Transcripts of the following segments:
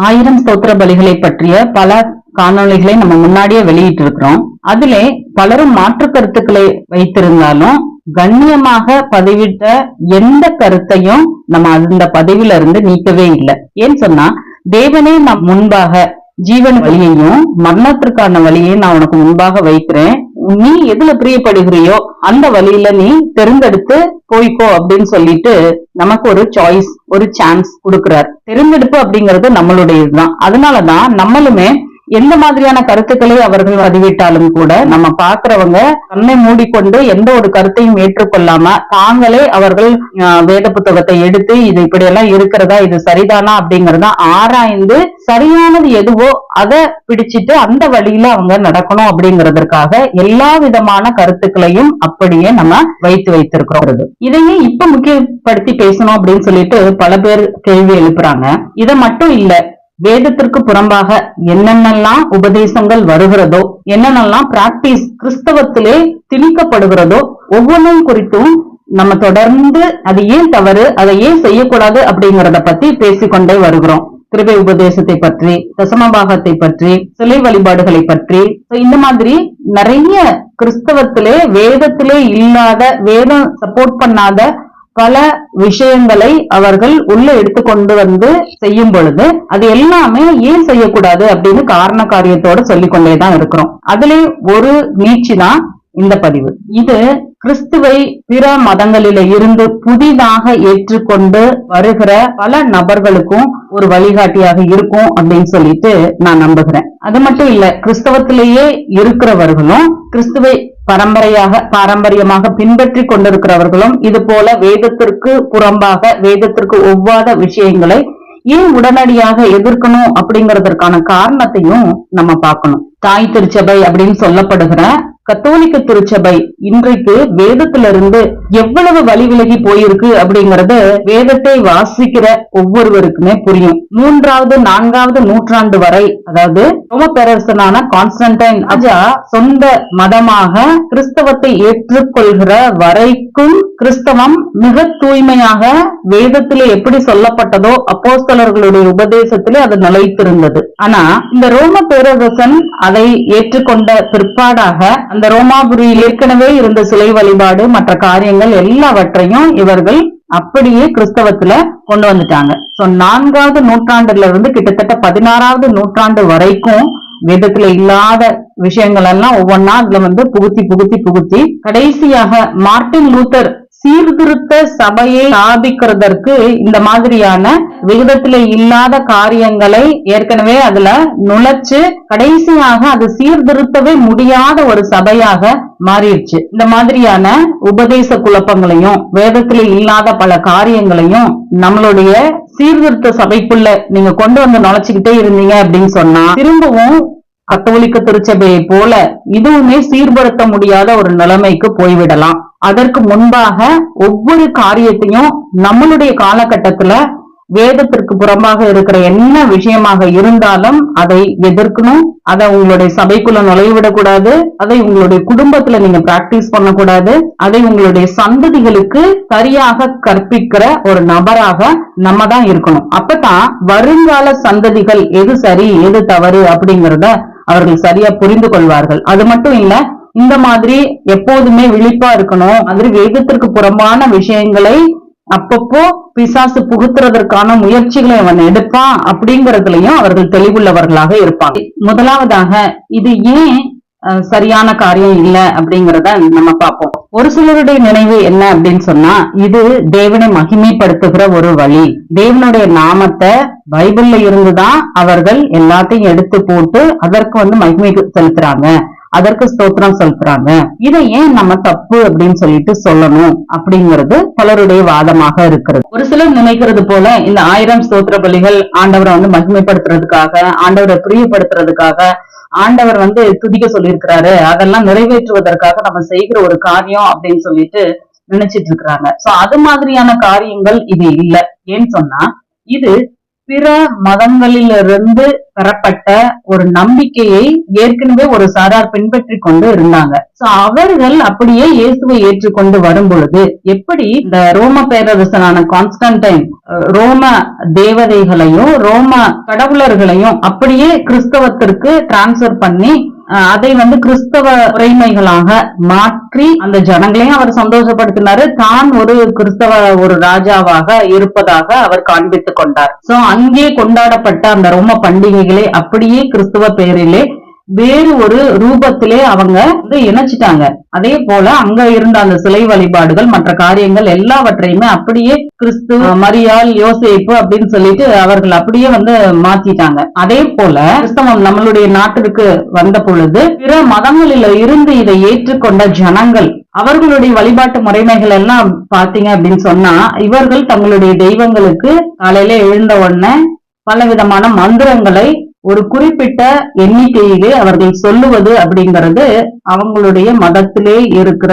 1000 ஸ்தோத்திர பலிகளை பற்றிய பல காணொளிகளை நம்ம முன்னாடியே வெளியிட்டு இருக்கிறோம். அதிலே பலரும் மாற்று கருத்துக்களை வைத்திருந்தாலும் கண்ணியமாக பதிவிட்ட எந்த கருத்தையும் நம்ம அந்த பதிவில இருந்து நீக்கவே இல்லை. ஏன்னு சொன்னா, தேவனே நம் முன்பாக ஜீவன் வழியையும் மரணத்திற்கான வழியையும் நான் உனக்கு முன்பாக வைக்கிறேன், நீ எதுல பிரியப்படுகிறியோ அந்த வழியில நீ தெரிந்தெடுத்து போய்க்கோ அப்படின்னு சொல்லிட்டு நமக்கு ஒரு சாய்ஸ், ஒரு சான்ஸ் கொடுக்கிறார். தெரிந்தெடுப்பு அப்படிங்கிறது நம்மளுடையதுதான். அதனாலதான் நம்மளுமே எந்த மாதிரியான கருத்துக்களை அவர்கள் பதிவிட்டாலும் கூட நம்ம பாக்குறவங்க கண்ணை மூடிக்கொண்டு எந்த ஒரு கருத்தையும் ஏற்றுக்கொள்ளாம தாங்களே அவர்கள் வேத புத்தகத்தை எடுத்து இது இப்படியெல்லாம் இருக்கிறதா, இது சரிதானா அப்படிங்கறத ஆராய்ந்து சரியானது எதுவோ அதை பிடிச்சிட்டு அந்த வழியில அவங்க நடக்கணும் அப்படிங்கிறதுக்காக எல்லா விதமான கருத்துக்களையும் அப்படியே நம்ம வைத்திருக்கிறோம். இதையே இப்ப முக்கியப்படுத்தி பேசணும் அப்படின்னு சொல்லிட்டு பல பேர் கேள்வி எழுப்புறாங்க. இதை மட்டும் இல்ல, வேதத்திற்கு புறம்பாக என்னென்னலாம் உபதேசங்கள் வருகிறதோ, என்னென்னலாம் பிராக்டிஸ் கிறிஸ்தவத்திலே திணிக்கப்படுகிறதோ ஒவ்வொன்றும் குறித்தும் நம்ம தொடர்ந்து அது ஏன் தவறு, அதை ஏன் செய்யக்கூடாது அப்படிங்கறத பத்தி பேசிக்கொண்டே வருகிறோம். கிருபை உபதேசத்தை பற்றி, தசமபாகத்தை பற்றி, சிலை வழிபாடுகளை பற்றி, இந்த மாதிரி நிறைய கிறிஸ்தவத்திலே வேதத்திலே இல்லாத, வேதம் சப்போர்ட் பண்ணாத பல விஷயங்களை அவர்கள் உள்ள எடுத்துக்கொண்டு வந்து செய்யும் பொழுது அது எல்லாமே ஏன் செய்யக்கூடாது அப்படின்னு காரண காரியத்தோட சொல்லிக்கொண்டேதான் இருக்கிறோம். அதுல ஒரு நீட்சி தான் இந்த பதிவு. இது கிறிஸ்துவை பிற மதங்களில இருந்து புதிதாக ஏற்றுக்கொண்டு வருகிற பல நபர்களுக்கும் ஒரு வழிகாட்டியாக இருக்கும் அப்படின்னு சொல்லிட்டு நான் நம்புகிறேன். அது மட்டும் இல்ல, கிறிஸ்தவத்திலேயே இருக்கிறவர்களும் கிறிஸ்துவை பாரம்பரியமாக பின்பற்றி கொண்டிருக்கிறவர்களும் இது போல வேதத்திற்கு புறம்பாக, வேதத்திற்கு ஒவ்வாத விஷயங்களை ஏன் உடனடியாக எதிர்க்கணும் அப்படிங்கறதற்கான காரணத்தையும் நம்ம பார்க்கணும். தாய் திருச்சபை அப்படின்னு சொல்லப்படுகிற கத்தோலிக்க திருச்சபை இன்றைக்கு வேதத்திலிருந்து எவ்வளவு வழி விலகி போயிருக்கு அப்படிங்கறது வேதத்தை வாசிக்கிற ஒவ்வொருவருக்குமே புரியும். 3வது 4வது நூற்றாண்டு வரை, அதாவது ரோம பேரரசனான கான்ஸ்டன்டைன் ராஜா சொந்த மதமாக கிறிஸ்தவத்தை ஏற்றுக்கொள்கிற வரைக்கும் கிறிஸ்தவம் மிக தூய்மையாக வேதத்திலே எப்படி சொல்லப்பட்டதோ அப்போஸ்தலர்களுடைய உபதேசத்திலே அது நிலைத்திருந்தது. ஆனா இந்த ரோம பேரரசன் அதை ஏற்றுக்கொண்ட பிற்பாடாக அந்த ரோமாபுரியில் ஏற்கனவே இருந்த சிலை வழிபாடு மற்ற காரியங்கள் எல்லாவற்றையும் இவர்கள் அப்படியே கிறிஸ்தவத்துல கொண்டு வந்துட்டாங்க. 4வது நூற்றாண்டுல இருந்து கிட்டத்தட்ட 16வது நூற்றாண்டு வரைக்கும் வேதத்துல இல்லாத விஷயங்கள் எல்லாம் ஒவ்வொன்னா அதுல புகுத்தி கடைசியாக மார்ட்டின் லூத்தர் சீர்திருத்த சபையை ஸ்தாபிக்கிறதற்கு இந்த மாதிரியான விகிதத்தில இல்லாத காரியங்களை ஏற்கனவே அதுல நுழைச்சு கடைசியாக அது சீர்திருத்தவே முடியாத ஒரு சபையாக மாறிடுச்சு. இந்த மாதிரியான உபதேச குழப்பங்களையும் வேதத்தில இல்லாத பல காரியங்களையும் நம்மளுடைய சீர்திருத்த சபைக்குள்ள நீங்க கொண்டு வந்து நுழைச்சுக்கிட்டே இருந்தீங்க அப்படின்னு சொன்னா திரும்பவும் கத்தோலிக்க திருச்சபையை போல இதுவுமே சீர்படுத்த முடியாத ஒரு நிலைமைக்கு போய்விடலாம். அதற்கு முன்பாக ஒவ்வொரு காரியத்தையும் நம்மளுடைய காலகட்டத்துல வேதத்திற்கு புறம்பாக இருக்கிற என்ன விஷயமாக இருந்தாலும் அதை எதிர்க்கணும். அதை உங்களுடைய சபைக்குள்ள நுழைவிடக்கூடாது, அதை உங்களுடைய குடும்பத்துல நீங்க பிராக்டிஸ் பண்ணக்கூடாது, அதை உங்களுடைய சந்ததிகளுக்கு சரியாக கற்பிக்கிற ஒரு நபராக நம்ம தான் இருக்கணும். அப்பதான் வருங்கால சந்ததிகள் எது சரி எது தவறு அப்படிங்கறத அவர்கள் சரியா புரிந்து கொள்வார்கள். அது மட்டும் இல்ல, இந்த மாதிரி எப்போதுமே விழிப்பா இருக்கணும். மாதிரி வேதத்திற்கு புறம்பான விஷயங்களை அப்பப்போ பிசாசு புகுத்துறதற்கான முயற்சிகளை அவன் எடுப்பான் அப்படிங்கறதுலயும் அவர்கள் தெளிவுள்ளவர்களாக இருப்பாங்க. முதலாவதாக இது ஏன் சரியான காரியம் இல்ல அப்படிங்கறத நம்ம பார்ப்போம். ஒரு சிலருடைய நினைவு என்ன அப்படின்னு சொன்னா, இது தேவனை மகிமைப்படுத்துகிற ஒரு வழி. தேவனுடைய நாமத்தை பைபிள்ல இருந்துதான் அவர்கள் எல்லாத்தையும் எடுத்து போட்டு அதற்கு மகிமை செலுத்துறாங்க, அதற்கு ஸ்தோத்திரம் செலுத்துறாங்க. இதை ஏன் நம்ம தப்பு அப்படின்னு சொல்லிட்டு சொல்லணும் அப்படிங்கிறது பலருடைய வாதமாக இருக்கிறது. ஒரு சிலர் நினைக்கிறது போல இந்த 1000 ஸ்தோத்திர பலிகள் ஆண்டவரை மகிமைப்படுத்துறதுக்காக, ஆண்டவரை பிரியப்படுத்துறதுக்காக, ஆண்டவர் துதிக்க சொல்லியிருக்கிறாரு, அதெல்லாம் நிறைவேற்றுவதற்காக நம்ம செய்கிற ஒரு காரியம் அப்படின்னு சொல்லிட்டு நினைச்சிட்டு இருக்கிறாங்க. சோ அது மாதிரியான காரியங்கள் இது இல்ல. ஏன்னு சொன்னா, இது பிற மதங்களிலிருந்து பெறப்பட்ட ஒரு நம்பிக்கையை ஏற்கனவே ஒரு சாரார் பின்பற்றி கொண்டு இருந்தாங்க. சோ அவர்கள் அப்படியே இயேசுவை ஏற்றுக்கொண்டு வரும் பொழுது எப்படி இந்த ரோம பேரரசனான கான்ஸ்டன்டைன் ரோம தேவதைகளையும் ரோம கடவுளர்களையும் அப்படியே கிறிஸ்தவத்திற்கு டிரான்ஸ்பர் பண்ணி அதை கிறிஸ்தவ முறைமைகளாக மாற்றி அந்த ஜனங்களையும் அவர் சந்தோஷப்படுத்தினாரு, தான் ஒரு கிறிஸ்தவ ஒரு ராஜாவாக இருப்பதாக அவர் காண்பித்துக் கொண்டார். சோ அங்கே கொண்டாடப்பட்ட அந்த ரோம பண்டிகைகளை அப்படியே கிறிஸ்தவ பெயரிலே வேறு ஒரு ரூபத்திலே அவங்க இணைச்சிட்டாங்க. அதே போல அங்க இருந்த அந்த சிலை வழிபாடுகள் மற்ற காரியங்கள் எல்லாவற்றையுமே அப்படியே கிறிஸ்து, மரியாள், யோசேப்பு அப்படின்னு சொல்லிட்டு அவர்கள் அப்படியே மாத்திட்டாங்க. அதே போல கிறிஸ்தவம் நம்மளுடைய நாட்டிற்கு வந்த பொழுது பிற மதங்களில இருந்து இதை ஏற்றுக்கொண்ட ஜனங்கள் அவர்களுடைய வழிபாட்டு முறைமைகள் எல்லாம் பாத்தீங்க அப்படின்னு சொன்னா, இவர்கள் தங்களுடைய தெய்வங்களுக்கு காலையில எழுந்த உடனே பல விதமான மந்திரங்களை ஒரு குறிப்பிட்ட எண்ணிக்கையிலே அவர்கள் சொல்லுவது அப்படிங்கிறது அவங்களுடைய மதத்திலே இருக்கிற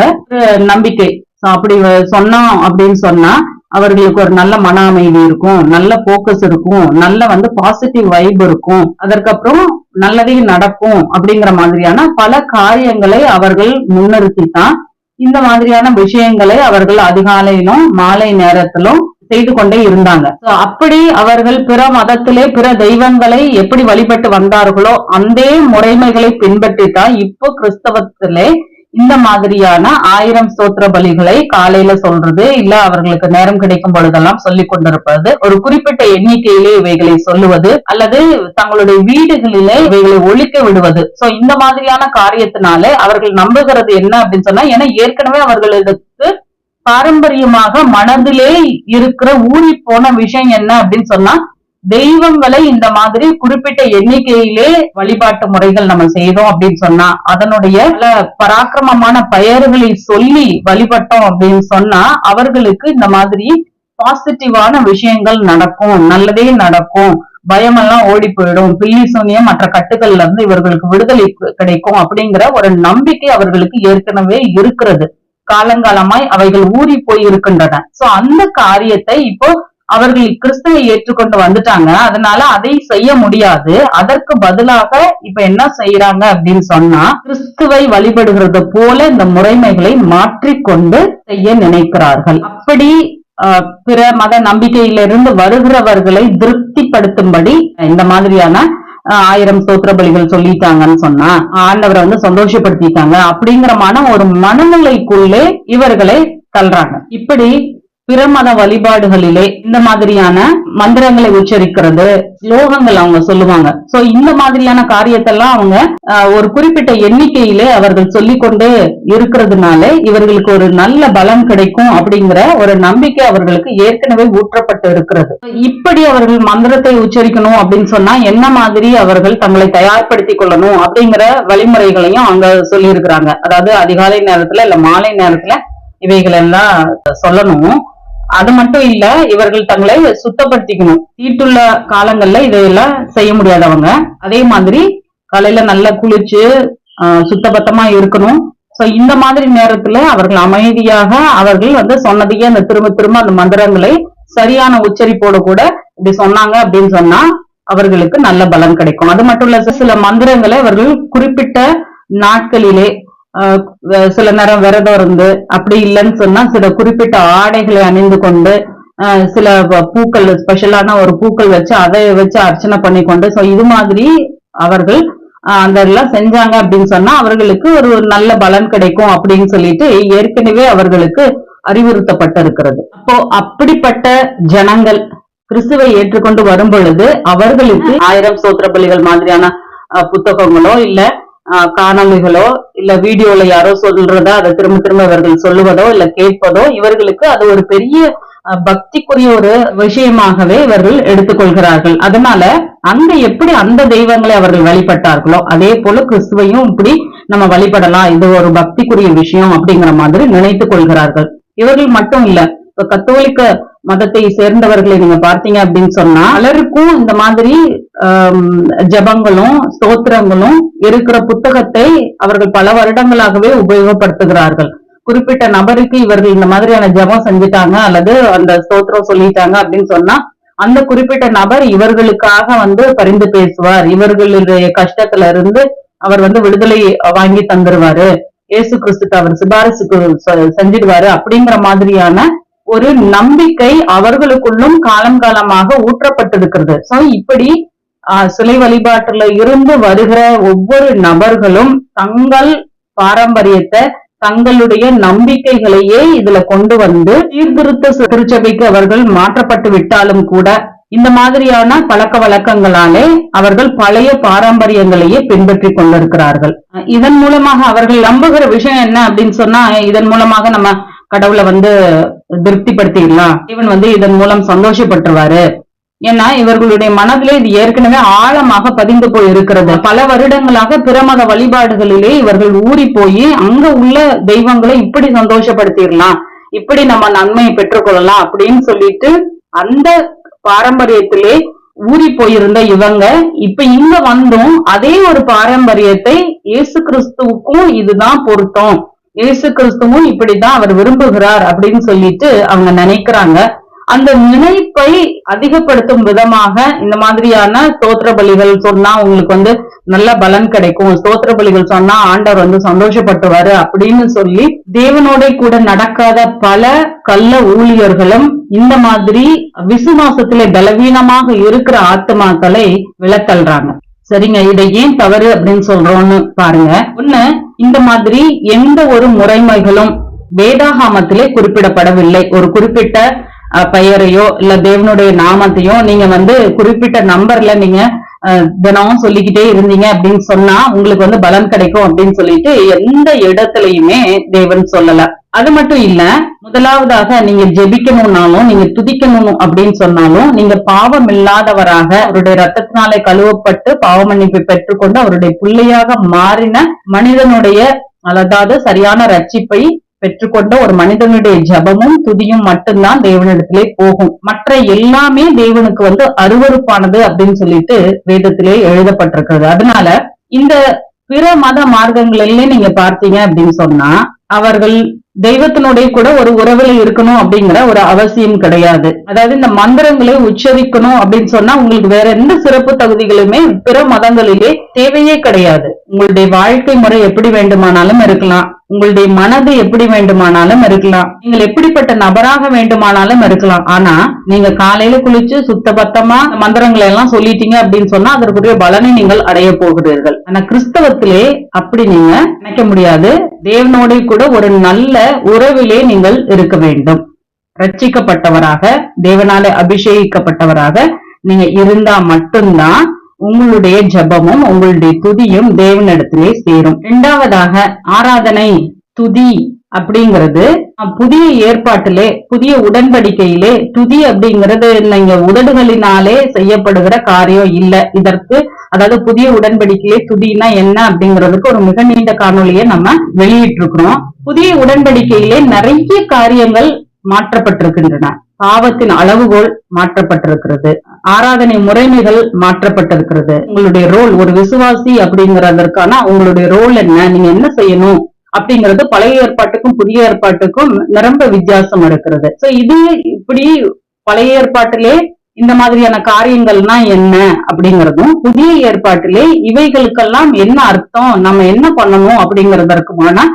நம்பிக்கை. அப்படி சொன்னோம் அப்படின்னு சொன்னா அவர்களுக்கு ஒரு நல்ல மன அமைதி இருக்கும், நல்ல போக்கஸ் இருக்கும், நல்ல பாசிட்டிவ் வைப் இருக்கும், அதற்கப்புறம் நல்லதே நடக்கும் அப்படிங்கிற மாதிரியான பல காரியங்களை அவர்கள் முன்னிறுத்தித்தான் இந்த மாதிரியான விஷயங்களை அவர்கள் அதிகாலையிலும் மாலை நேரத்திலும் செய்து கொண்டே இருந்தாங்க. அப்படி அவர்கள் பிற மதத்திலே பிற தெய்வங்களை எப்படி வழிபட்டு வந்தார்களோ அந்த முறைமைகளை பின்பற்றித்தான் இப்போ கிறிஸ்தவத்திலே இந்த மாதிரியான 1000 ஸ்தோத்திர பலிகளை காலையில சொல்றது, இல்ல அவர்களுக்கு நேரம் கிடைக்கும் பொழுதெல்லாம் சொல்லிக் கொண்டிருப்பது, ஒரு குறிப்பிட்ட எண்ணிக்கையிலே இவைகளை சொல்லுவது, அல்லது தங்களுடைய வீடுகளிலே இவைகளை ஒழிக்க விடுவது. சோ இந்த மாதிரியான காரியத்தினாலே அவர்கள் நம்புகிறது என்ன அப்படின்னு சொன்னா, ஏன்னா ஏற்கனவே அவர்களுக்கு பாரம்பரியமாக மனதிலே இருக்கிற ஊறி போன விஷயம் என்ன அப்படின்னு சொன்னா, தெய்வங்களை இந்த மாதிரி குறிப்பிட்ட எண்ணிக்கையிலே வழிபாட்டு முறைகள் நம்ம செய்தோம் அப்படின்னு சொன்னா, அதனுடைய பல பராக்கிரமமான பெயர்களை சொல்லி வழிபட்டோம் அப்படின்னு சொன்னா அவர்களுக்கு இந்த மாதிரி பாசிட்டிவான விஷயங்கள் நடக்கும், நல்லதே நடக்கும், பயமெல்லாம் ஓடி போயிடும், பில்லி சூனியம் மற்ற கட்டுகள்ல இருந்து இவர்களுக்கு விடுதலை கிடைக்கும் அப்படிங்கிற ஒரு நம்பிக்கை அவர்களுக்கு ஏற்கனவே இருக்கிறது. காலங்காலமாய் அவைகள் ஊறி போய் இருக்கின்றன. சோ அந்த காரியத்தை இப்போ அவர்கள் கிறிஸ்துவை ஏற்றுக்கொண்டு வந்துட்டாங்க, அதனால அதை செய்ய முடியாது. அதற்கு பதிலாக இப்ப என்ன செய்யறாங்க அப்படின்னு சொன்னா, கிறிஸ்துவை வழிபடுகிறது போல இந்த முறைமைகளை மாற்றிக்கொண்டு செய்ய நினைக்கிறார்கள். அப்படி பிற மத நம்பிக்கையிலிருந்து வருகிறவர்களை திருப்திப்படுத்தும்படி இந்த மாதிரியான 1000 ஸ்தோத்திர பலிகள் சொல்லிட்டாங்கன்னு சொன்னா ஆண்டவரை சந்தோஷப்படுத்திட்டாங்க அப்படிங்கிற ஒரு மனநிலைக்குள்ளே இவர்களை தள்ளுறாங்க. இப்படி பிற மத வழிபாடுகளிலே இந்த மாதிரியான மந்திரங்களை உச்சரிக்கிறது, ஸ்லோகங்கள் அவங்க சொல்லுவாங்க. சோ இந்த மாதிரியான காரியத்தெல்லாம் அவங்க ஒரு குறிப்பிட்ட எண்ணிக்கையிலே அவர்கள் சொல்லிக்கொண்டே இருக்கிறதுனால இவர்களுக்கு ஒரு நல்ல பலம் கிடைக்கும் அப்படிங்கிற ஒரு நம்பிக்கை அவர்களுக்கு ஏற்கனவே ஊற்றப்பட்டு இருக்கிறது. இப்படி அவர்கள் மந்திரத்தை உச்சரிக்கணும் அப்படின்னு சொன்னா என்ன மாதிரி அவர்கள் தங்களை தயார்படுத்திக் கொள்ளணும் அப்படிங்கிற வழிமுறைகளையும் அங்க சொல்லி இருக்கிறாங்க. அதாவது அதிகாலை நேரத்துல இல்ல மாலை நேரத்துல இவைகள் எல்லாம் சொல்லணும். அது மட்டும் இல்ல, இவர்கள் தங்களை சுத்தப்படுத்திக்கணும். தீட்டுள்ள காலங்கள்ல இதையெல்லாம் செய்ய முடியாதவங்க அதே மாதிரி காலையில நல்லா குளிச்சு சுத்தபத்தமா இருக்கணும். சோ இந்த மாதிரி நேரத்துல அவர்கள் அமைதியாக அவர்கள் சொன்னதையே அந்த திரும்ப திரும்ப அந்த மந்திரங்களை சரியான உச்சரிப்போடு கூட இப்படி சொன்னாங்க அப்படின்னு சொன்னா அவர்களுக்கு நல்ல பலன் கிடைக்கும். அது மட்டும் இல்ல, சில மந்திரங்களை அவர்கள் குறிப்பிட்ட நாட்களிலே சில நேரம் விரதம் இருந்து, அப்படி இல்லைன்னு சொன்னா சில குறிப்பிட்ட ஆடைகளை அணிந்து கொண்டு சில பூக்கள் ஸ்பெஷலான ஒரு பூக்கள் வச்சு அதை வச்சு அர்ச்சனை பண்ணி கொண்டு சோ இது மாதிரி அவர்கள் அந்த எல்லாம் செஞ்சாங்க அப்படின்னு சொன்னா அவர்களுக்கு ஒரு நல்ல பலன் கிடைக்கும் அப்படின்னு சொல்லிட்டு ஏற்கனவே அவர்களுக்கு அறிவுறுத்தப்பட்டு இருக்கிறது. அப்போ அப்படிப்பட்ட ஜனங்கள் கிறிஸ்துவை ஏற்றுக்கொண்டு வரும் பொழுது அவர்களுக்கு 1000 ஸ்தோத்திர பலிகள் மாதிரியான புத்தகங்களோ இல்ல காணொலிகளோ இல்ல வீடியோல யாரோ சொல்றதா அதை திரும்ப திரும்ப இவர்கள் சொல்லுவதோ இல்ல கேட்பதோ இவர்களுக்கு அது ஒரு பெரிய பக்திக்குரிய ஒரு விஷயமாகவே இவர்கள் எடுத்துக்கொள்கிறார்கள். அதனால அங்க எப்படி அந்த தெய்வங்களை அவர்கள் வழிபட்டார்களோ அதே போல கிறிஸ்துவையும் இப்படி நம்ம வழிபடலாம், இது ஒரு பக்திக்குரிய விஷயம் அப்படிங்கிற மாதிரி நினைத்துக் கொள்கிறார்கள். இவர்கள் மட்டும் இல்ல, இப்ப கத்தோலிக்க மதத்தை சேர்ந்தவர்களை நீங்க பார்த்தீங்க அப்படின்னு சொன்னா பலருக்கும் இந்த மாதிரி ஜபங்களும் ஸ்தோத்திரங்களும் இருக்கிற புத்தகத்தை அவர்கள் பல வருடங்களாகவே உபயோகப்படுத்துகிறார்கள். குறிப்பிட்ட நபருக்கு இவர்கள் இந்த மாதிரியான ஜபம் செஞ்சுட்டாங்க அல்லது அந்த ஸ்தோத்திரம் சொல்லிட்டாங்க அப்படின்னு சொன்னா அந்த குறிப்பிட்ட நபர் இவர்களுக்காக பரிந்து பேசுவார், இவர்களுடைய கஷ்டத்துல இருந்து அவர் விடுதலை வாங்கி தந்துருவாரு, இயேசு கிறிஸ்துக்கு அவர் சிபாரிசுக்கு செஞ்சிடுவாரு அப்படிங்கிற மாதிரியான ஒரு நம்பிக்கை அவர்களுக்குள்ளும் காலம் காலமாக ஊற்றப்பட்டிருக்கிறது. சோ இப்படி சிலை வழிபாட்டுல இருந்து வருகிற ஒவ்வொரு நபர்களும் தங்கள் பாரம்பரியத்தை, தங்களுடைய நம்பிக்கைகளையே இதுல கொண்டு சீர்திருத்த திருச்சபைக்கு அவர்கள் மாற்றப்பட்டு விட்டாலும் கூட இந்த மாதிரியான பழக்க வழக்கங்களாலே அவர்கள் பழைய பாரம்பரியங்களையே பின்பற்றி கொண்டிருக்கிறார்கள். இதன் மூலமாக அவர்கள் நம்புகிற விஷயம் என்ன அப்படின்னு சொன்னா, இதன் மூலமாக நம்ம கடவுளை திருப்திப்படுத்திடலாம், இவன் இதன் மூலம் சந்தோஷப்பட்டுருவாரு. ஏன்னா இவர்களுடைய மனதிலே இது ஏற்கனவே ஆழமாக பதிந்து போய் இருக்கிறது. பல வருடங்களாக பிரமத வழிபாடுகளிலே இவர்கள் ஊறி போய் அங்க உள்ள தெய்வங்களை இப்படி சந்தோஷப்படுத்திடலாம், இப்படி நம்ம நன்மையை பெற்றுக்கொள்ளலாம் அப்படின்னு சொல்லிட்டு அந்த பாரம்பரியத்திலே ஊறி போயிருந்த இவங்க இப்ப இங்க வந்தும் அதே ஒரு பாரம்பரியத்தை இயேசு கிறிஸ்துவுக்கும் இதுதான் பொருத்தம், இயேசு கிறிஸ்துவும் இப்படிதான் அவர் விரும்புகிறார் அப்படின்னு சொல்லிட்டு அவங்க நினைக்கிறாங்க. அந்த நினைப்பை அதிகப்படுத்தும் விதமாக இந்த மாதிரியான ஸ்தோத்திர பலிகள் சொன்னா உங்களுக்கு நல்ல பலன் கிடைக்கும், ஸ்தோத்திர பலிகள் சொன்னா ஆண்டவர் சந்தோஷப்பட்டுவாரு அப்படின்னு சொல்லி தேவனோட கூட நடக்காத பல கள்ள ஊழியர்களும் இந்த மாதிரி விசுவாசத்திலே பலவீனமாக இருக்கிற ஆத்மாக்களை விளத்தல்றாங்க. சரிங்க, இதை ஏன் தவறு அப்படின்னு சொல்றோம்னு பாருங்க. ஒண்ணு, இந்த மாதிரி எந்த ஒரு முறைமைகளும் வேதாகமத்திலே குறிப்பிடப்படவில்லை. ஒரு குறிப்பிட்ட பெயரையோ இல்ல தேவனுடைய நாமத்தையோ நீங்க குறிப்பிட்ட நம்பர்ல நீங்க தினமும் சொல்லிக்கிட்டே இருந்தீங்க அப்படின்னு சொன்னா உங்களுக்கு பலன் கிடைக்கும் அப்படின்னு சொல்லிட்டு எந்த இடத்துலயுமே தேவன் சொல்லல. அது மட்டும் இல்ல, முதலாவதாக நீங்க ஜெபிக்கணும்னாலும் நீங்க துதிக்கணும் அப்படின்னு சொன்னாலும் நீங்க பாவம் இல்லாதவராக அவருடைய ரத்தத்தினாலே கழுவப்பட்டு பாவ மன்னிப்பை பெற்றுக்கொண்டு அவருடைய பிள்ளையாக மாறின மனிதனுடைய அதாவது சரியான ரட்சிப்பை பெற்றுக்கொண்ட ஒரு மனிதனுடைய ஜபமும் துதியும் மட்டும்தான் தேவனிடத்திலே போகும். மற்ற எல்லாமே தேவனுக்கு அருவருப்பானது அப்படின்னு சொல்லிட்டு வேதத்திலே எழுதப்பட்டிருக்கிறது. அதனால இந்த பிற மத மார்க்கங்களிலே நீங்க பார்த்தீங்க அப்படின்னு சொன்னா அவர்கள் தெய்வத்தினுடைய கூட ஒரு உறவுல இருக்கணும் அப்படிங்கிற ஒரு அவசியம் கிடையாது. அதாவது இந்த மந்திரங்களை உச்சரிக்கணும் அப்படின்னு சொன்னா உங்களுக்கு வேற எந்த சிறப்பு தகுதிகளுமே பிற மதங்களிலே தேவையே கிடையாது. உங்களுடைய வாழ்க்கை முறை எப்படி வேண்டுமானாலும் இருக்கலாம், உங்களுடைய மனது எப்படி வேண்டுமானாலும் இருக்கலாம், நீங்கள் எப்படிப்பட்ட நபராக வேண்டுமானாலும் இருக்கலாம். ஆனா நீங்க காலையில குளிச்சு சுத்தபத்தமா மந்திரங்களை எல்லாம் சொல்லிட்டீங்க அப்படின்னு சொன்னா அதற்குரிய பலனை நீங்கள் அடைய போகிறீர்கள். ஆனா கிறிஸ்தவத்திலே அப்படி நீங்க நினைக்க முடியாது. தேவனோட கூட ஒரு நல்ல உறவிலே நீங்கள் இருக்க வேண்டும். ரட்சிக்கப்பட்டவராக தேவனாலே அபிஷேகிக்கப்பட்டவராக நீங்க இருந்தா மட்டும்தான் உங்களுடைய ஜபமும் உங்களுடைய துதியும் தேவனிடத்திலே சேரும். இரண்டாவதாக ஆராதனை துதி அப்படிங்கிறது புதிய ஏற்பாட்டிலே புதிய உடன்படிக்கையிலே துதி அப்படிங்கிறது நீங்க உதடுகளினாலே செய்யப்படுகிற காரியம் இல்ல. இதற்கு அதாவது புதிய உடன்படிக்கையிலே துதினா என்ன அப்படிங்கிறதுக்கு ஒரு மிக நீண்ட காணொலியை நம்ம வெளியிட்டு இருக்கிறோம். புதிய உடன்படிக்கையிலே நிறைய காரியங்கள் மாற்றப்பட்டிருக்கின்றன. பாவத்தின் அளவுகோல் மாற்றப்பட்டிருக்கிறது, ஆராதனை முறைமைகள் மாற்றப்பட்டிருக்கிறது. உங்களுடைய ரோல் ஒரு விசுவாசி அப்படிங்கறதற்கான உங்களுடைய ரோல் என்ன, நீங்க என்ன செய்யணும் அப்படிங்கிறது பழைய ஏற்பாட்டுக்கும் புதிய ஏற்பாட்டுக்கும் நிரம்ப வித்தியாசம் இருக்கிறது. சோ இது இப்படி பழைய ஏற்பாட்டிலே இந்த மாதிரியான காரியங்கள்னா என்ன அப்படிங்கறதும் புதிய ஏற்பாட்டிலே இவைகளுக்கெல்லாம் என்ன அர்த்தம், நம்ம என்ன பண்ணணும் அப்படிங்கறதற்குமான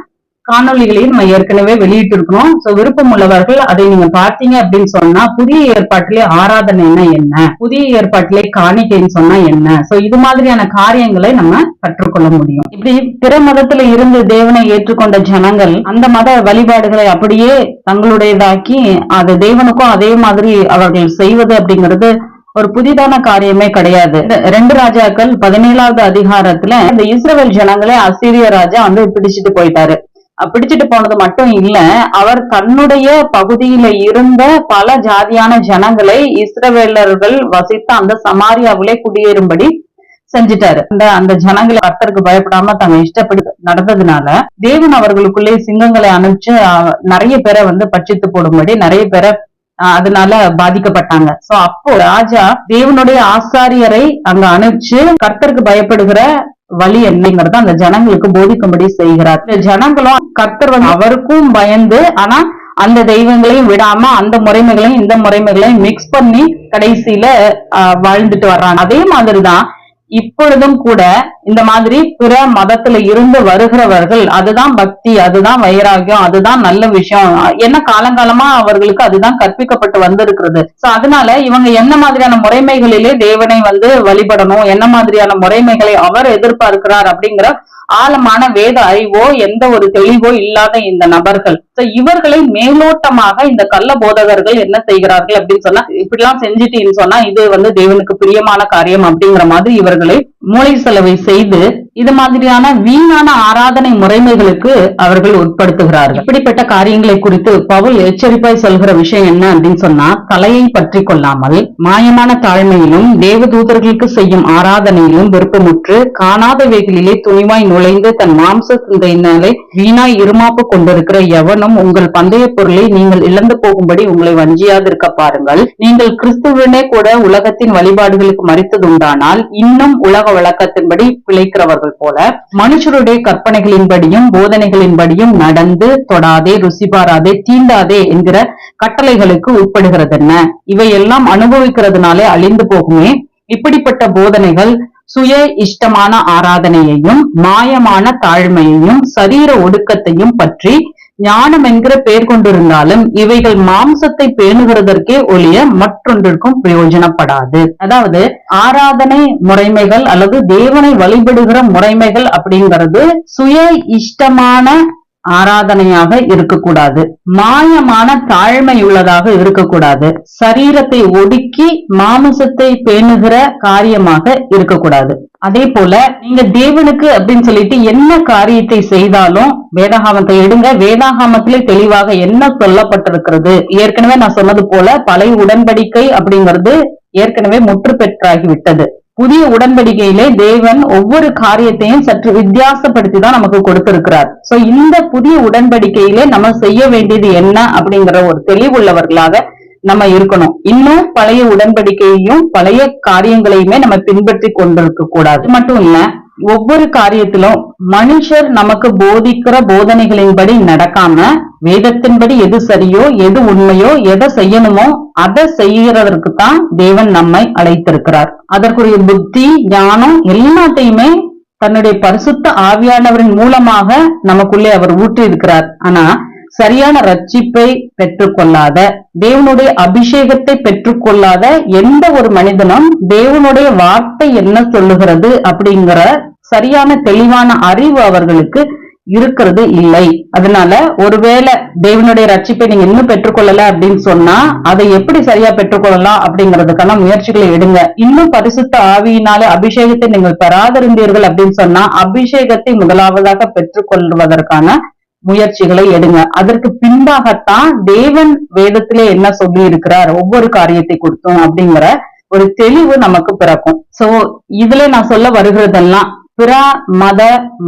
காணொலிகளையும் நம்ம ஏற்கனவே வெளியிட்டு இருக்கிறோம். சோ விருப்பம் உள்ளவர்கள் அதை நீங்க பார்த்தீங்க அப்படின்னு சொன்னா புதிய ஏற்பாட்டிலே ஆராதனைன்னா என்ன, புதிய ஏற்பாட்டிலே காணிக்கைன்னு சொன்னா என்ன, சோ இது மாதிரியான காரியங்களை நம்ம கற்றுக்கொள்ள முடியும். இப்படி பிற மதத்துல இருந்து தேவனை ஏற்றுக்கொண்ட ஜனங்கள் அந்த மத வழிபாடுகளை அப்படியே தங்களுடையதாக்கி அது தேவனுக்கும் அதே மாதிரி அவர்கள் செய்வது அப்படிங்கிறது ஒரு புதிதான காரியமே கிடையாது. 2 ராஜாக்கள் 17வது அதிகாரத்துல இந்த இஸ்ரவேல் ஜனங்களை அசீரிய ராஜா பிடிச்சிட்டு போயிட்டாரு. பிடிச்சிட்டு போனது மட்டும் இல்ல, அவர் தன்னுடைய பகுதியில இருந்த பல ஜாதியான ஜனங்களை இஸ்ரவேலர்கள் வசித்த அந்த சமாரியாவிலே குடியேறும்படி செஞ்சிட்டாரு. அந்த ஜனங்களை கர்த்தருக்கு பயப்படாம தங்க இஷ்டப்படி நடந்ததுனால தேவன் அவர்களுக்குள்ளே சிங்கங்களை அனுப்பிச்சு நிறைய பேரை பட்சித்து போடும்படி நிறைய பேரை அதனால பாதிக்கப்பட்டாங்க. சோ அப்போ ராஜா தேவனுடைய ஆசாரியரை அங்க அனுப்பிச்சு கர்த்தருக்கு பயப்படுகிற வழி என்னங்கிறத அந்த ஜனங்களுக்கு போதிக்கும்படி செய்கிறார். இந்த ஜனங்களும் கர்த்தர் அவருக்கும் பயந்து, ஆனா அந்த தெய்வங்களையும் விடாம அந்த முறைமைகளையும் இந்த முறைமைகளையும் மிக்ஸ் பண்ணி கடைசியில வாழ்ந்துட்டு வர்றாங்க. அதே மாதிரிதான் இப்பொழுதும் கூட இந்த மாதிரி பிற மதத்துல இருந்து வருகிறவர்கள் அதுதான் பக்தி, அதுதான் வைராகியம், அதுதான் நல்ல விஷயம், என்ன காலங்காலமா அவர்களுக்கு அதுதான் கற்பிக்கப்பட்டு வந்திருக்கிறது. சோ அதனால இவங்க என்ன மாதிரியான முறைமைகளிலே தேவனை வழிபடணும், என்ன மாதிரியான முறைமைகளை அவர் எதிர்பார்க்கிறார் அப்படிங்கிற ஆழமான வேத அறிவோ எந்த ஒரு தெளிவோ இல்லாத இந்த நபர்கள் இவர்களை மேலோட்டமாக இந்த கள்ள போதகர்கள் என்ன செய்கிறார்கள் அப்படின்னு சொன்னா, இப்படிலாம் செஞ்சுட்டீன்னு சொன்னா இது தேவனுக்கு பிரியமான காரியம் அப்படிங்கிற மாதிரி இவர்களை மூளை செலவை செய்து இது மாதிரியான வீணான ஆராதனை முறைமைகளுக்கு அவர்கள் உட்படுத்துகிறார்கள். இப்படிப்பட்ட காரியங்களை குறித்து பவுல் எச்சரிப்பாய் சொல்கிற விஷயம் என்ன அப்படின்னு சொன்னா, தலையை பற்றி கொள்ளாமல் மாயமான தாழ்மையிலும் தேவதூதர்களுக்கு செய்யும் ஆராதனையிலும் விருப்பமுற்று காணாதவைகளிலே துணிவாய் நுழைந்து தன் மாம்ச சிந்தையினாலே வீணாய் இருமாப்பு கொண்டிருக்கிற எவனும் உங்கள் பந்தய பொருளை நீங்கள் இழந்து போகும்படி உங்களை வஞ்சியாதிருக்க பாருங்கள். நீங்கள் கிறிஸ்துவனே கூட உலகத்தின் வழிபாடுகளுக்கு மறித்ததுண்டானால் இன்னும் உலக வழக்கத்தின்படி பிழைக்கிறவர்கள் போல மனுஷருடைய கற்பனைகளின்படியும் போதனைகளின்படியும் நடந்து தொடாதே, ருசி பாராதே, தீண்டாதே என்கிற கட்டளைகளுக்கு உட்படுகிறதென்ன? இவையெல்லாம் அனுபவிக்கிறதுனாலே அழிந்து போகுமே. இப்படிப்பட்ட போதனைகள் சுய இஷ்டமான ஆராதனையையும் மாயமான தாழ்மையையும் சரீர ஒடுக்கத்தையும் பற்றி ஞானம் என்கிற பெயர் கொண்டிருந்தாலும் இவைகள் மாம்சத்தை பேணுகிறதற்கே ஒழிய மற்றொன்றிற்கும் பிரயோஜனப்படாது. அதாவது ஆராதனை முறைமைகள் அல்லது தேவனை வழிபடுகிற முறைமைகள் அப்படிங்கிறது சுய இஷ்டமான ஆராதனையாக இருக்கக்கூடாது, மாயமான தாழ்மை உள்ளதாக இருக்கக்கூடாது, சரீரத்தை ஒடுக்கி மாமிசத்தை பேணுகிற காரியமாக இருக்கக்கூடாது. அதே போல நீங்க தேவனுக்கு அப்படின்னு சொல்லிட்டு என்ன காரியத்தை செய்தாலும் வேதாகமத்தை எடுங்க, வேதாகமத்திலே தெளிவாக என்ன சொல்லப்பட்டிருக்கிறது. ஏற்கனவே நான் சொன்னது போல பழைய உடன்படிக்கை அப்படிங்கிறது ஏற்கனவே முற்று பெற்றாகி விட்டது. புதிய உடன்படிக்கையிலே தேவன் ஒவ்வொரு காரியத்தையும் சற்று வித்தியாசப்படுத்தி தான் நமக்கு கொடுத்திருக்கிறார். சோ இந்த புதிய உடன்படிக்கையிலே நம்ம செய்ய வேண்டியது என்ன அப்படிங்கிற ஒரு தெளிவுள்ளவர்களாக நம்ம இருக்கணும். இன்னும் பழைய உடன்படிக்கையையும் பழைய காரியங்களையுமே நம்ம பின்பற்றி கொண்டிருக்க கூடாது. மட்டும் இல்ல, ஒவ்வொரு காரியத்திலும் மனுஷர் நமக்கு போதிக்கிற போதனைகளின்படி நடக்காம வேதத்தின்படி எது சரியோ எது உண்மையோ எதை செய்யணுமோ அதை செய்யறதற்கு தான் தேவன் நம்மை அழைத்திருக்கிறார். அதற்குரிய புத்தி ஞானம் எல்லாத்தையுமே தன்னுடைய பரிசுத்த ஆவியானவரின் மூலமாக நமக்குள்ளே அவர் ஊற்றி இருக்கிறார். ஆனா சரியான ரட்சிப்பை பெற்றுக்கொள்ளாத, தேவனுடைய அபிஷேகத்தை பெற்றுக்கொள்ளாத எந்த ஒரு மனிதனும் தேவனுடைய வார்த்தை என்ன சொல்லுகிறது அப்படிங்கிற சரியான தெளிவான அறிவு அவர்களுக்கு இருக்கிறது இல்லை. அதனால ஒருவேளை தேவனுடைய ரட்சிப்பை நீங்க இன்னும் பெற்றுக்கொள்ளல அப்படின்னு சொன்னா அதை எப்படி சரியா பெற்றுக்கொள்ளலாம் அப்படிங்கறதுக்கான முயற்சிகளை எடுங்க. இன்னும் பரிசுத்த ஆவியினாலே அபிஷேகத்தை நீங்கள் பெறாதிருந்தீர்கள் அப்படின்னு சொன்னா அபிஷேகத்தை முதலாவதாக பெற்றுக்கொள்வதற்கான முயற்சிகளை எடுங்க. அதற்கு பின்பாகத்தான் தேவன் வேதத்திலே என்ன சொல்லி இருக்கிறார் ஒவ்வொரு காரியத்தை கொடுத்தோம் அப்படிங்கிற ஒரு தெளிவு நமக்கு பிறக்கும். சோ இதுல நான் சொல்ல வருகிறதெல்லாம் பிற மத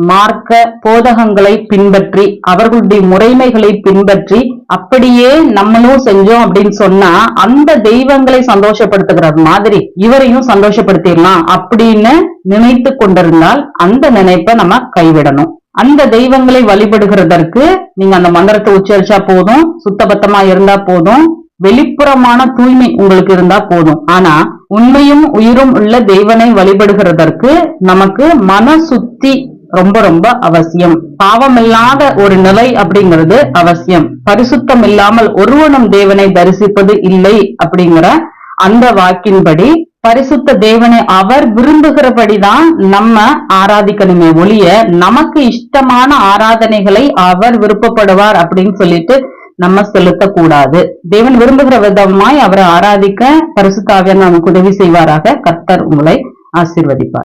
மார்க்க போதகங்களை பின்பற்றி அவர்களுடைய முறைமைகளை பின்பற்றி அப்படியே நம்மளும் செஞ்சோம் அப்படின்னு சொன்னா அந்த தெய்வங்களை சந்தோஷப்படுத்துகிற மாதிரி இவரையும் சந்தோஷப்படுத்திடலாம் அப்படின்னு நினைத்து கொண்டிருந்தால் அந்த நினைப்பை நம்ம கைவிடணும். அந்த தெய்வங்களை வழிபடுகிறதற்கு நீங்க அந்த மந்திரத்தை உச்சரிச்சா போதும், சுத்தபத்தமா இருந்தா போதும், வெளிப்புறமான தூய்மை உங்களுக்கு இருந்தா போதும். ஆனா உண்மையும் உயிரும் உள்ள தெய்வனை வழிபடுகிறதற்கு நமக்கு மன சுத்தி ரொம்ப ரொம்ப அவசியம். பாவம் இல்லாத ஒரு நிலை அப்படிங்கிறது அவசியம். பரிசுத்தம் இல்லாமல் ஒருவனும் தேவனை தரிசிப்பது இல்லை அப்படிங்கிற அந்த வாக்கின்படி பரிசுத்த தேவனை அவர் விரும்புகிறபடிதான் நம்ம ஆராதிக்கணுமே ஒழிய நமக்கு இஷ்டமான ஆராதனைகளை அவர் விருப்பப்படுவார் அப்படின்னு சொல்லிட்டு நம்ம செலுத்தக்கூடாது. தேவன் விரும்புகிற விதமாய் அவரை ஆராதிக்க பரிசுத்த ஆவியானவர் நமக்கு உதவி செய்வாராக. கர்த்தர் உங்களை ஆசீர்வதிப்பார்.